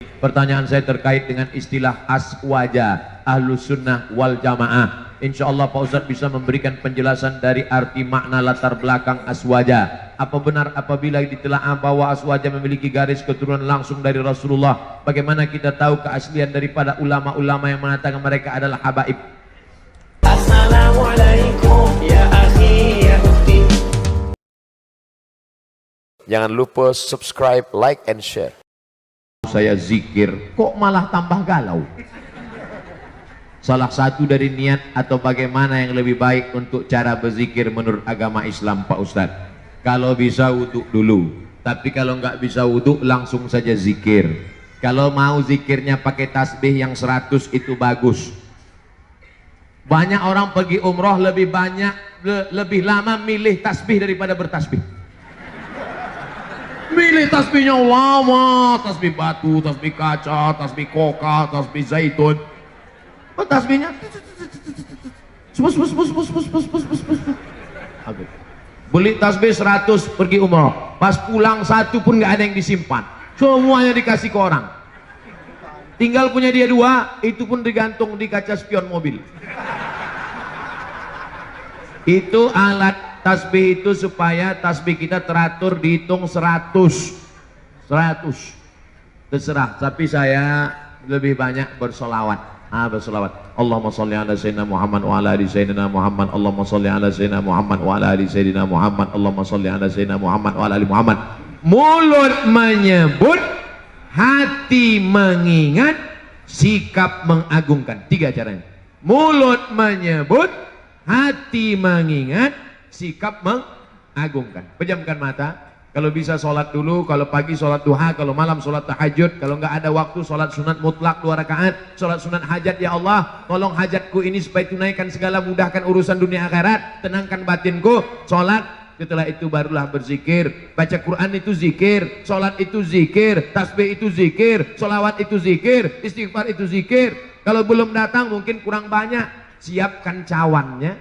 Pertanyaan saya terkait dengan istilah aswaja, ahlus sunnah wal jamaah. Insya Allah Pak Ustadz bisa memberikan penjelasan dari arti makna latar belakang aswaja. Apa benar apabila ditelaah bahwa aswaja memiliki garis keturunan langsung dari Rasulullah? Bagaimana kita tahu keaslian daripada ulama-ulama yang mengatakan mereka adalah habaib? Assalamualaikum ya akhi ya ukhti. Jangan lupa subscribe, like, and share. Saya zikir, kok malah tambah galau? Salah satu dari niat atau bagaimana yang lebih baik untuk cara berzikir menurut agama Islam Pak Ustadz? Kalau bisa wudhu dulu, tapi kalau nggak bisa wudhu langsung saja zikir. Kalau mau zikirnya pakai tasbih yang 100 itu bagus. Banyak orang pergi umroh lebih lama milih tasbih daripada bertasbih. Milih tasbihnya lama, tasbih batu, tasbih kaca, tasbih koka, tasbih zaitun. Tasbihnya beli tasbih 100 pergi umroh, pas pulang satu pun nggak ada yang disimpan, semuanya dikasih ke orang. Tinggal punya dia 2, itu pun digantung di kaca spion mobil. Itu alat tasbih itu supaya tasbih kita teratur, dihitung 100. Terserah, tapi saya lebih banyak bersolawat. Bersolawat. Allahumma sholli ala sayyidina Muhammad wa ala ali sayyidina Muhammad. Allahumma sholli ala sayyidina Muhammad wa ala ali sayyidina Muhammad. Allahumma sholli ala sayyidina Muhammad wa ala ali Muhammad. Mulut menyebut, hati mengingat, sikap mengagungkan. 3 caranya. Mulut menyebut, hati mengingat, sikap mengagungkan. Pejamkan mata. Kalau bisa sholat dulu, kalau pagi sholat duha, kalau malam sholat tahajud, kalau nggak ada waktu sholat sunat mutlak 2 rakaat, sholat sunat hajat. Ya Allah, tolong hajatku ini supaya tunaikan segala, mudahkan urusan dunia akhirat, tenangkan batinku. Sholat, setelah itu barulah berzikir. Baca Quran itu zikir, sholat itu zikir, tasbih itu zikir, sholawat itu zikir, istighfar itu zikir. Kalau belum datang mungkin kurang banyak, siapkan cawannya,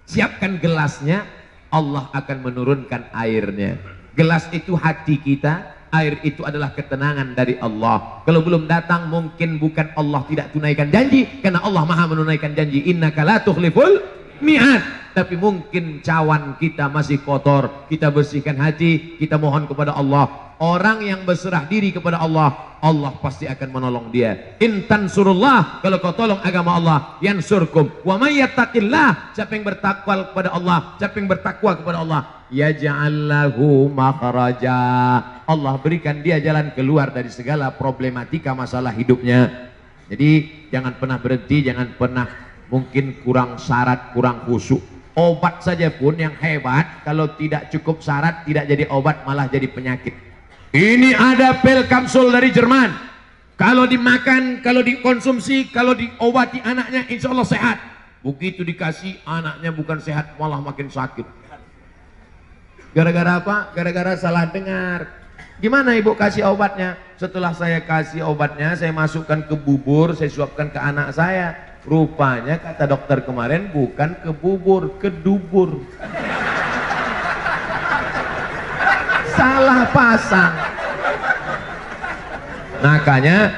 siapkan gelasnya. Allah akan menurunkan airnya. Gelas itu hati kita, air itu adalah ketenangan dari Allah. Kalau belum datang mungkin bukan Allah tidak tunaikan janji, karena Allah maha menunaikan janji. Innaka la tukhliful mi'ad. Tapi mungkin cawan kita masih kotor, kita bersihkan hati, kita mohon kepada Allah. Orang yang berserah diri kepada Allah, Allah pasti akan menolong dia. Intan surullah, kalau kau tolong agama Allah, yansurkum. Wa may yattaqillah, siapa yang bertakwa kepada Allah, siapa yang bertakwa kepada Allah, yaj'al lahu makhraja. Allah berikan dia jalan keluar dari segala problematika masalah hidupnya. Jadi jangan pernah berhenti, jangan pernah mungkin kurang syarat, kurang khusyuk. Obat saja pun yang hebat, kalau tidak cukup syarat tidak jadi obat, malah jadi penyakit. Ini ada pil kapsul dari Jerman. Kalau dimakan, kalau dikonsumsi, kalau diobati anaknya, insya Allah sehat. Begitu dikasih, anaknya bukan sehat, malah makin sakit. Gara-gara apa? Gara-gara salah dengar. Gimana ibu kasih obatnya? Setelah saya kasih obatnya, saya masukkan ke bubur, saya suapkan ke anak saya. Rupanya kata dokter kemarin bukan ke bubur, ke dubur. Salah pasang. Makanya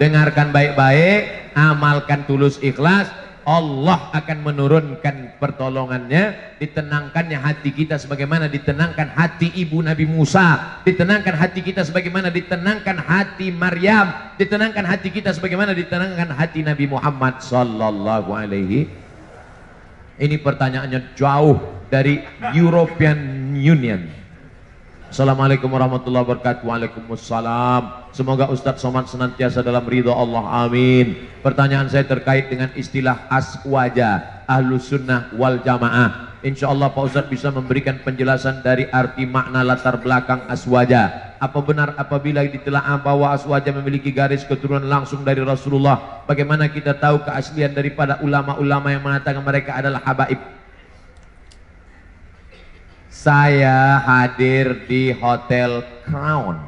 dengarkan baik-baik, amalkan tulus ikhlas, Allah akan menurunkan pertolongannya, ditenangkannya hati kita sebagaimana ditenangkan hati ibu Nabi Musa, ditenangkan hati kita sebagaimana ditenangkan hati Maryam, ditenangkan hati kita sebagaimana ditenangkan hati Nabi Muhammad sallallahu alaihi. Ini pertanyaannya jauh dari European Union. Assalamualaikum warahmatullahi wabarakatuh. Waalaikumsalam. Semoga Ustadz Somad senantiasa dalam ridho Allah, amin. Pertanyaan saya terkait dengan istilah aswaja, ahlus sunnah wal jamaah. Insya Allah Pak Ustadz bisa memberikan penjelasan dari arti makna latar belakang aswaja. Apa benar apabila ditelaah bahwa aswaja memiliki garis keturunan langsung dari Rasulullah? Bagaimana kita tahu keaslian daripada ulama-ulama yang mengatakan mereka adalah habaib? Saya hadir di Hotel Crown.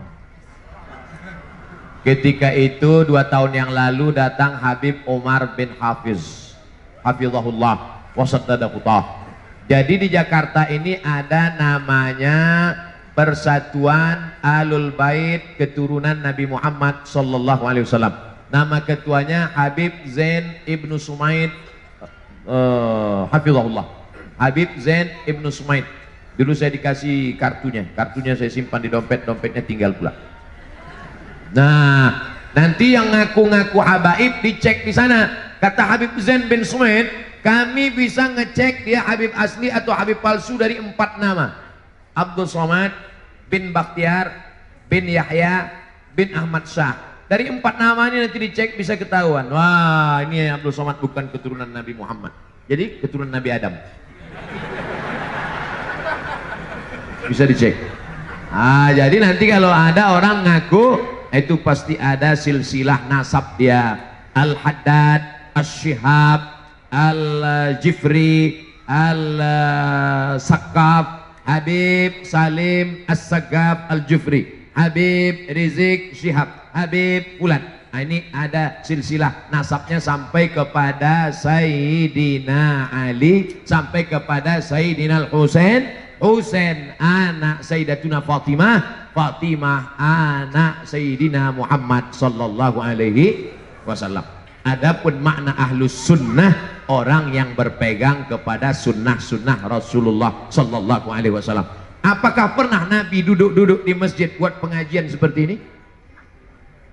Ketika itu 2 tahun yang lalu datang Habib Umar bin Hafiz, hafizahullah wa saddadahu. Jadi di Jakarta ini ada namanya Persatuan Ahlul Bait keturunan Nabi Muhammad sallallahu alaihi wasallam. Nama ketuanya Habib Zain Ibnu Sumaid, hafizahullah. Habib Zain Ibnu Sumaid. Dulu saya dikasih kartunya saya simpan di dompetnya tinggal pula. Nah, nanti yang ngaku-ngaku habaib dicek di sana. Kata Habib Zain bin Sumaid, kami bisa ngecek dia Habib asli atau Habib palsu dari 4 nama. Abdul Somad bin Bakhtiar bin Yahya bin Ahmad Shah. Dari 4 nama ini nanti dicek bisa ketahuan. Wah, ini Abdul Somad bukan keturunan Nabi Muhammad. Jadi keturunan Nabi Adam. Bisa dicek. Jadi nanti kalau ada orang ngaku, itu pasti ada silsilah nasab dia. Al-Haddad, Al-Shihab, Al-Jifri, Al-Sakaf, Habib Salim As-Sagaf Al-Jufri, Habib Rizik Syihab, Habib Fulan. Ini ada silsilah nasabnya sampai kepada Sayyidina Ali, sampai kepada Sayyidina Al-Husain, Husain anak Sayyidatuna Fatimah, Fatimah anak Sayyidina Muhammad sallallahu alaihi wasallam. Adapun makna ahlus sunnah, orang yang berpegang kepada sunnah-sunnah Rasulullah sallallahu alaihi wasallam. Apakah pernah Nabi duduk-duduk di masjid buat pengajian seperti ini?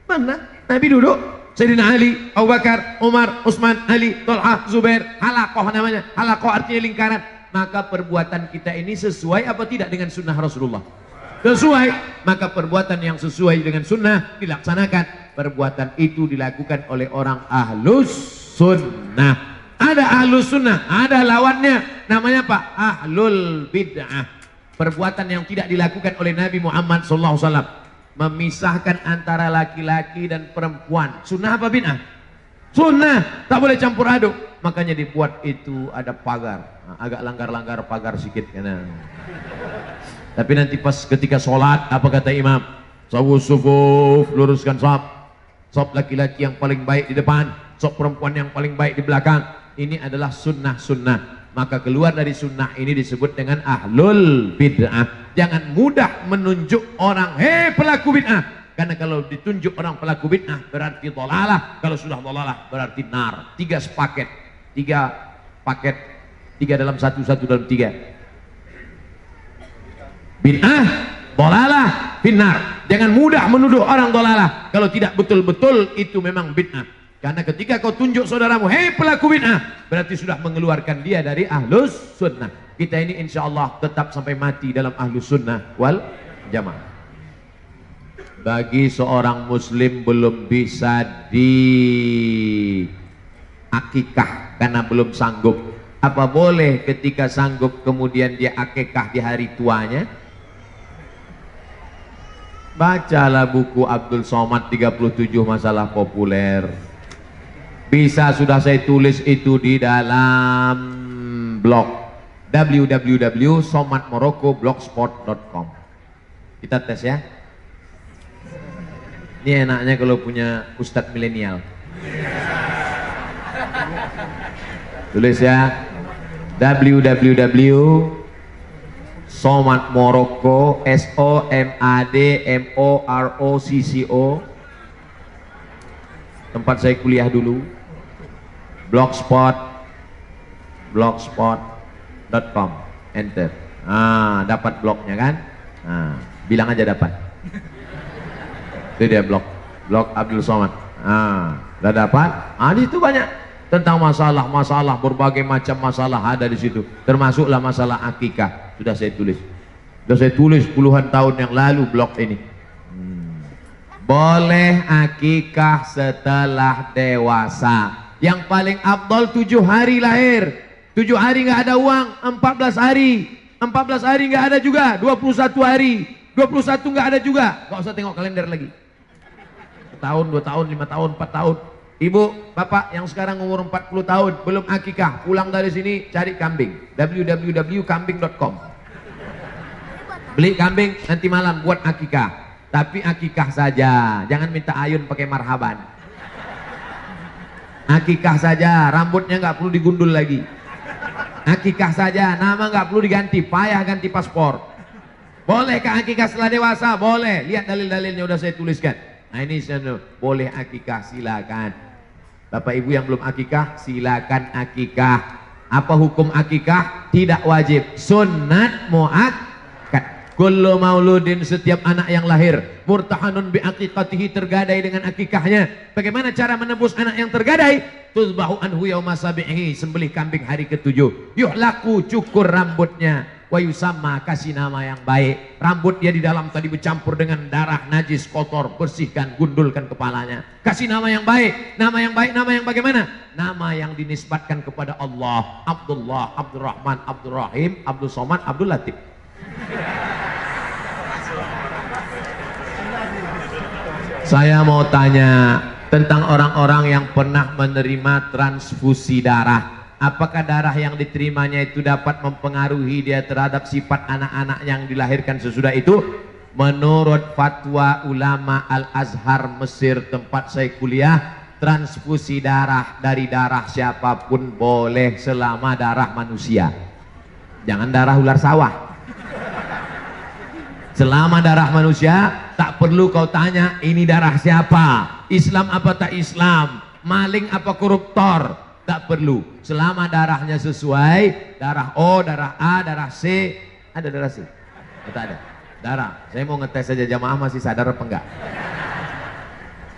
Pernah. Nabi duduk. Sayyidina Ali, Abu Bakar, Umar, Utsman, Ali, Thalhah, Zubair, halaqah namanya. Halaqah artinya lingkaran. Maka perbuatan kita ini sesuai apa tidak dengan sunnah Rasulullah? Sesuai. Maka perbuatan yang sesuai dengan sunnah dilaksanakan. Perbuatan itu dilakukan oleh orang ahlus sunnah. Ada ahlus sunnah, ada lawannya, namanya apa? Ahlul bid'ah. Perbuatan yang tidak dilakukan oleh Nabi Muhammad SAW, memisahkan antara laki-laki dan perempuan. Sunnah apa bid'ah? Sunnah, tak boleh campur aduk. Makanya dibuat itu ada pagar. Agak langgar-langgar pagar sedikit karena. Tapi nanti pas ketika sholat, apa kata imam? Sawus sufuf, luruskan shaf. Shaf laki-laki yang paling baik di depan, shaf perempuan yang paling baik di belakang. Ini adalah sunnah-sunnah. Maka keluar dari sunnah ini disebut dengan ahlul bid'ah. Jangan mudah menunjuk orang, hei pelaku bid'ah. Karena kalau ditunjuk orang pelaku bid'ah berarti dhalalah. Kalau sudah dhalalah berarti nar. 3 sepaket, 3 paket, 3 dalam 1, 1 dalam 3. Bid'ah, dhalalah, finnar. Jangan mudah menuduh orang dhalalah kalau tidak betul-betul itu memang bid'ah. Karena ketika kau tunjuk saudaramu, hei pelaku bid'ah, berarti sudah mengeluarkan dia dari ahlus sunnah. Kita ini insya Allah tetap sampai mati dalam ahlus sunnah wal jamaah. Bagi seorang muslim belum bisa diakikah karena belum sanggup, apa boleh ketika sanggup kemudian dia akikah di hari tuanya? Bacalah buku Abdul Somad 37 masalah populer. Bisa sudah saya tulis itu di dalam blog www.somadmorocco.blogspot.com. Kita tes ya. Ini enaknya kalau punya ustadz milenial. Tulis ya, www.somadmorocco, SOMADMOROCCO, tempat saya kuliah dulu, blogspot.com, enter. Dapat blognya kan? Bilang aja dapat. Itu dia blog Abdul Somad. Udah dapat? Di situ banyak tentang masalah-masalah, berbagai macam masalah ada di situ. Termasuklah masalah akikah. Sudah saya tulis puluhan tahun yang lalu blog ini. Boleh akikah setelah dewasa. Yang paling afdal 7 hari lahir. 7 hari nggak ada uang, 14 hari. 14 hari nggak ada juga, 21 hari. 21 nggak ada juga. Nggak usah tengok kalender lagi. Tahun, 2 tahun, 5 tahun, 4 tahun. Ibu, bapak yang sekarang umur 40 tahun belum akikah, pulang dari sini cari kambing. www.kambing.com. Beli kambing, nanti malam buat akikah. Tapi akikah saja, jangan minta ayun pakai marhaban. Akikah saja, rambutnya nggak perlu digundul lagi. Akikah saja, nama nggak perlu diganti, payah ganti paspor. Bolehkah akikah setelah dewasa? Boleh. Lihat dalil-dalilnya udah saya tuliskan. Nah ini boleh akikah, silakan. Bapak ibu yang belum akikah, silakan akikah. Apa hukum akikah? Tidak wajib, sunnat muakkad. Kullu mauludin, setiap anak yang lahir, murtahanun bi aqiqatihi, tergadai dengan akikahnya. Bagaimana cara menebus anak yang tergadai? Tuzbahu anhu yauma sabihi, sembelih kambing hari ke-7. Yuhlaku, cukur rambutnya. Wa yusamma, kasih nama yang baik. Rambut dia di dalam tadi bercampur dengan darah najis kotor, bersihkan, gundulkan kepalanya. Kasih nama yang baik. Nama yang baik, nama yang bagaimana? Nama yang dinisbatkan kepada Allah. Abdullah, Abdurrahman, Abdurrahim, Abdul Somad, Abdul Latif. Saya mau tanya tentang orang-orang yang pernah menerima transfusi darah. Apakah darah yang diterimanya itu dapat mempengaruhi dia terhadap sifat anak-anak yang dilahirkan sesudah itu? Menurut fatwa ulama Al-Azhar Mesir tempat saya kuliah, transfusi darah dari darah siapapun boleh selama darah manusia. Jangan darah ular sawah. Selama darah manusia, tak perlu kau tanya ini darah siapa, Islam apa tak Islam, maling apa koruptor. Tak perlu, selama darahnya sesuai, darah O, darah A, darah C. Ada darah C? Tak ada. Darah, saya mau ngetes saja jamaah masih sadar apa enggak.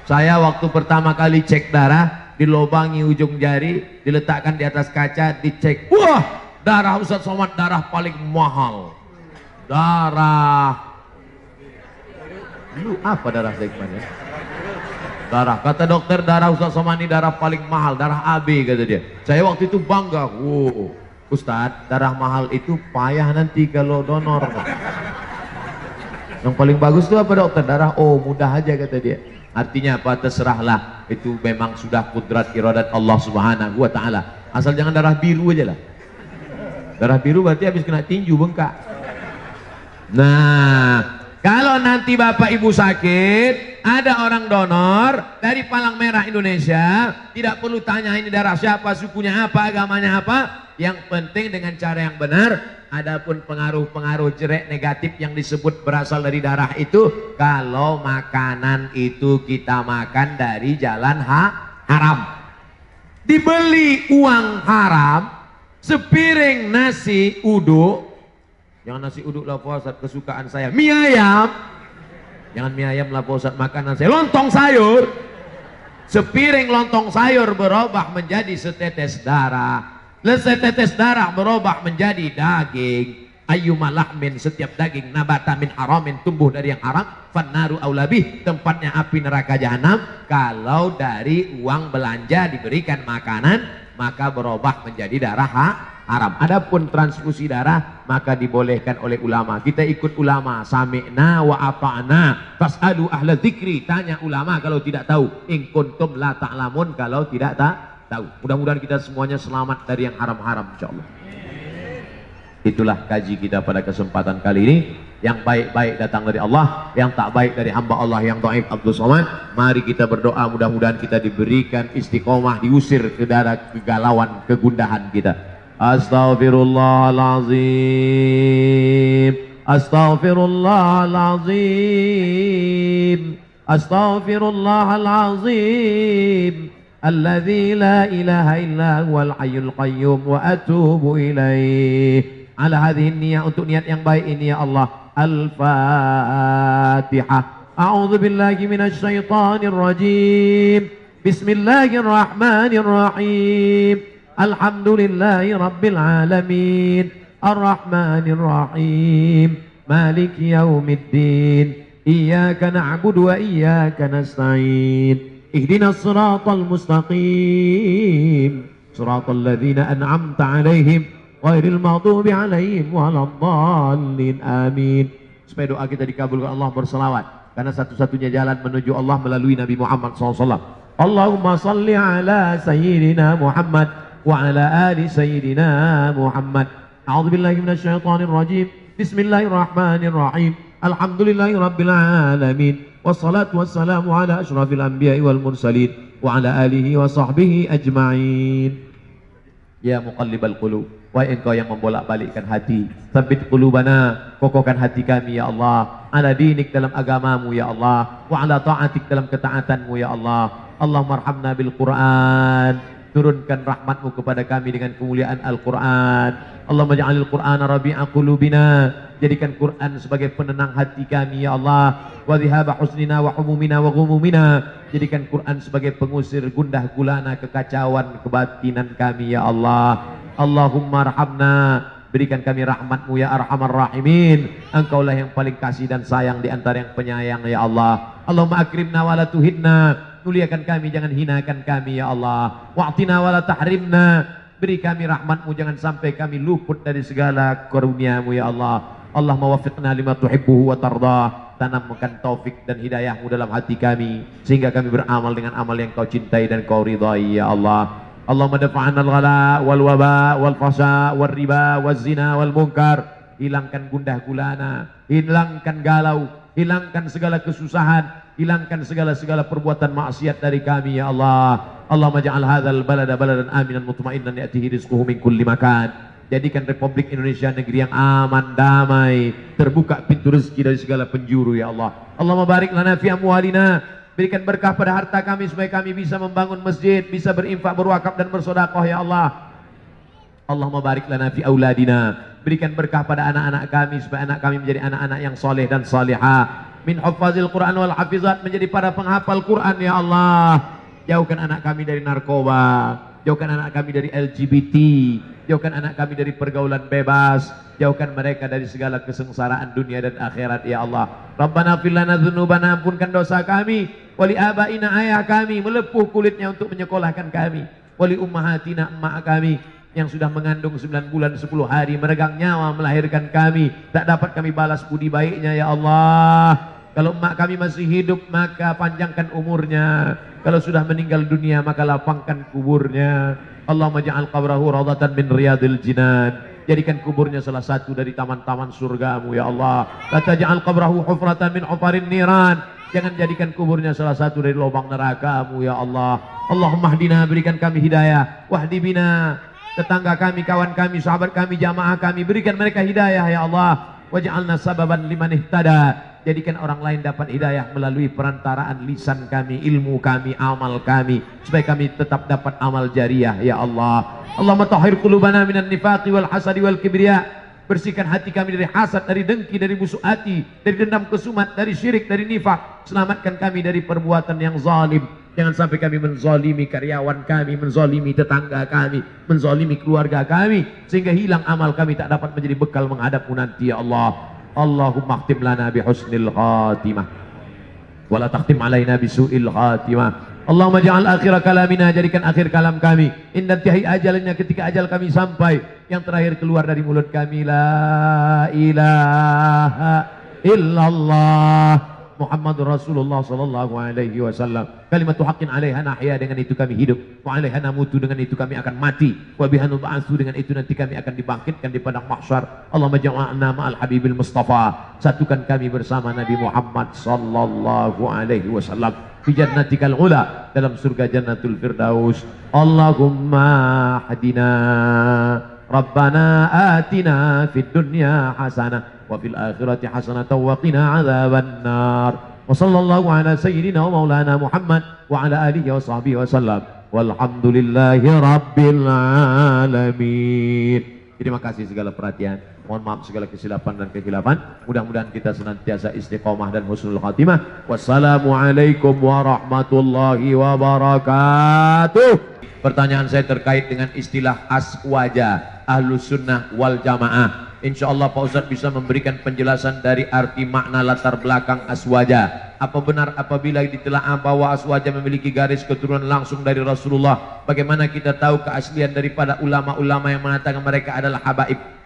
Saya waktu pertama kali cek darah, dilobangi ujung jari, diletakkan di atas kaca, dicek. Wah, darah Ustaz Somad darah paling mahal. Darah, lu apa darah segmen ya? Darah, kata dokter darah Ustaz Somad ini darah paling mahal, darah AB kata dia. Saya waktu itu bangga, wow, Ustaz, darah mahal itu payah nanti kalau donor. Yang paling bagus itu apa dokter? Darah O, mudah aja kata dia. Artinya apa? Terserahlah, itu memang sudah kudrat iradat Allah Subhanahu wa Ta'ala. Asal jangan darah biru aja lah. Darah biru berarti habis kena tinju bengkak. Nah, kalau nanti bapak ibu sakit, ada orang donor dari Palang Merah Indonesia, tidak perlu tanya ini darah siapa, sukunya apa, agamanya apa. Yang penting dengan cara yang benar. Adapun pengaruh-pengaruh jelek negatif yang disebut berasal dari darah itu, kalau makanan itu kita makan dari jalan haram, dibeli uang haram, sepiring nasi uduk. Jangan nasi uduk lah Pak Ustaz, kesukaan saya. Mie ayam. Jangan mie ayam lah Pak Ustaz, makanan saya. Lontong sayur. Sepiring lontong sayur berubah menjadi setetes darah. Setetes darah berubah menjadi daging. Ayyuma lahmin, setiap daging nabata min haramin, tumbuh dari yang haram, fannaru aulabih, tempatnya api neraka jahanam. Kalau dari uang belanja diberikan makanan, maka berubah menjadi darah haram. Adapun transfusi darah maka dibolehkan oleh ulama. Kita ikut ulama, sami'na wa ata'na. Fas'alu ahla dzikri, tanya ulama kalau tidak tahu. In kuntum la ta'lamun, kalau tidak tahu. Mudah-mudahan kita semuanya selamat dari yang haram-haram insyaallah. Itulah kaji kita pada kesempatan kali ini. Yang baik-baik datang dari Allah, yang tak baik dari hamba Allah yang dhaif Abdul Somad. Mari kita berdoa mudah-mudahan kita diberikan istiqomah, diusir ke daerah kegalauan, kegundahan kita. Astaghfirullahalazim, astaghfirullahalazim, astaghfirullahalazim, alladzi la ilaha illa huwal hayyul qayyum wa atubu ilaih. Ala hadhihi niyyah, untuk niat yang baik ini ya Allah. Al-Fatihah. A'udzu billahi minasy syaithanir rajim. Bismillahirrahmanirrahim. Alhamdulillahi rabbil alamin, arrahmanir rahim, maliki yaumiddin, iyyaka na'budu wa iyyaka nasta'in, ihdinas siratal mustaqim, siratal ladzina an'amta 'alaihim ghairil maghdubi 'alaihim waladdallin, amin. Supaya doa kita dikabulkan Allah, berselawat, karena satu-satunya jalan menuju Allah melalui Nabi Muhammad SAW. Allahumma salli ala sayyidina Muhammad wa ala ali sayyidina Muhammad. A'udzu billahi minasy syaithanir rajim. Bismillahirrahmanirrahim. Alhamdulillahi rabbil alamin. Wassalatu wassalamu ala asyrafil anbiya'i wal mursalin wa ala alihi wa sahbihi ajma'in. Ya muqallibal qulub, Wahai Engkau yang membolak-balikkan hati, tsabbit qulubana, kokohkan hati kami ya Allah, ala dinik dalam agamamu ya Allah, wa ala ta'atik dalam ketaatanmu ya Allah. Allahumma arhamna bil Qur'an, turunkan rahmatmu kepada kami dengan kemuliaan Al-Quran. Allahumma ja'alil Qur'ana rabi'a qulubina, jadikan Quran sebagai penenang hati kami ya Allah, wa dhihaba husnina wa humumina wa ghumumina, jadikan Quran sebagai pengusir gundah gulana kekacauan kebatinan kami ya Allah. Allahumma arhamna, berikan kami rahmatmu ya arhamar rahimin, engkaulah yang paling kasih dan sayang di antara yang penyayang ya Allah. Allahumma akrimna wa la tuhinna, muliakan kami jangan hinakan kami ya Allah. Wa'tina wa la tahrimna, beri kami rahmatmu jangan sampai kami luput dari segala karuniamu ya Allah. Allahumma wafiqna lima tuhibbuhu wa tardah, tanamkan taufik dan hidayahmu dalam hati kami sehingga kami beramal dengan amal yang kau cintai dan kau ridhai ya Allah. Allahumma dafa'ana al-ghala wal waba wal fasa wal riba wal zina wal munkar, hilangkan gundah gulana, hilangkan galau, hilangkan segala kesusahan, hilangkan segala perbuatan maksiat dari kami ya Allah. Allahumma ja'al hadzal balada baladan aminan mutmainnan ya'tihi rizquhu min kulli makan, jadikan Republik Indonesia negeri yang aman, damai, terbuka pintu rezeki dari segala penjuru ya Allah. Allahumma barik lana fi amwalina, berikan berkah pada harta kami supaya kami bisa membangun masjid, bisa berinfak, berwakaf dan bersedekah ya Allah. Allahumma barik lana fi auladina, berikan berkah pada anak-anak kami supaya anak kami menjadi anak-anak yang soleh dan salihah, min hafazil Quran wal hafizat, menjadi para penghafal Quran ya Allah. Jauhkan anak kami dari narkoba, jauhkan anak kami dari LGBT, jauhkan anak kami dari pergaulan bebas, jauhkan mereka dari segala kesengsaraan dunia dan akhirat ya Allah. Rabbana fir lana dzunubana, ampunkan dosa kami, wali abaina, ayah kami melepuh kulitnya untuk menyekolahkan kami, wali ummahatina, emak kami yang sudah mengandung 9 bulan 10 hari, meregang nyawa melahirkan kami, tak dapat kami balas budi baiknya ya Allah. Kalau emak kami masih hidup maka panjangkan umurnya, kalau sudah meninggal dunia maka lapangkan kuburnya. Allahumma ja'al qabrahu rawdatan min riyadil jinan, jadikan kuburnya salah satu dari taman-taman surgamu ya Allah. La taj'al qabrahu hufratan min hufarin niran, jangan jadikan kuburnya salah satu dari lubang nerakamu ya Allah. Allahumma hdina, berikan kami hidayah, wahdi bina, tetangga kami, kawan kami, sahabat kami, jamaah kami, berikan mereka hidayah ya Allah. Waj'alna sababan liman ihtada, jadikan orang lain dapat hidayah melalui perantaraan lisan kami, ilmu kami, amal kami, supaya kami tetap dapat amal jariah ya Allah. Allahumma tahhir qulubana minan nifaqi wal hasadi wal kibriya, bersihkan hati kami dari hasad, dari dengki, dari busuk hati, dari dendam kesumat, dari syirik, dari nifak. Selamatkan kami dari perbuatan yang zalim, jangan sampai kami menzalimi karyawan kami, menzalimi tetangga kami, menzalimi keluarga kami, sehingga hilang amal kami, tak dapat menjadi bekal menghadapmu nanti ya Allah. Allahumma khtim lana bi husnil khatimah wa la takhtim alaina bi su'il khatimah. Allahumma ja'al akhir kalamina, jadikan akhir kalam kami inda intihi ajalnya, ketika ajal kami sampai, yang terakhir keluar dari mulut kami la ilaha illallah Muhammadur Rasulullah sallallahu alaihi wasallam. Kalimatu haqqin 'alaiha nahya, dengan itu kami hidup, wa 'alaiha namutu, dengan itu kami akan mati, wa biha nub'atsu, dengan itu nanti kami akan dibangkitkan di padang mahsyar. Allahumma ja'alna ma'al habibil mustafa, satukan kami bersama Nabi Muhammad sallallahu alaihi wasallam fi jannatikal ula, dalam surga jannatul firdaus. Allahumma hadina Rabbana atina fid dunya hasanah wa fil akhirati hasanatan wa qina adzaban nar. Wa sallallahu ala sayyidina wa maulana Muhammad wa ala alihi wa sahbihi wa sallam. Walhamdulillahi rabbil alamin. Terima kasih segala perhatian. Mohon maaf segala kesilapan dan kekhilafan. Mudah-mudahan kita senantiasa istiqomah dan husnul khatimah. Wassalamualaikum warahmatullahi wabarakatuh. Pertanyaan saya terkait dengan istilah aswaja, ahlus sunnah wal jamaah. Insya Allah Pak Ustadz bisa memberikan penjelasan dari arti makna latar belakang aswaja. Apa benar apabila ditelaah bahwa aswaja memiliki garis keturunan langsung dari Rasulullah? Bagaimana kita tahu keaslian daripada ulama-ulama yang mengatakan mereka adalah habaib?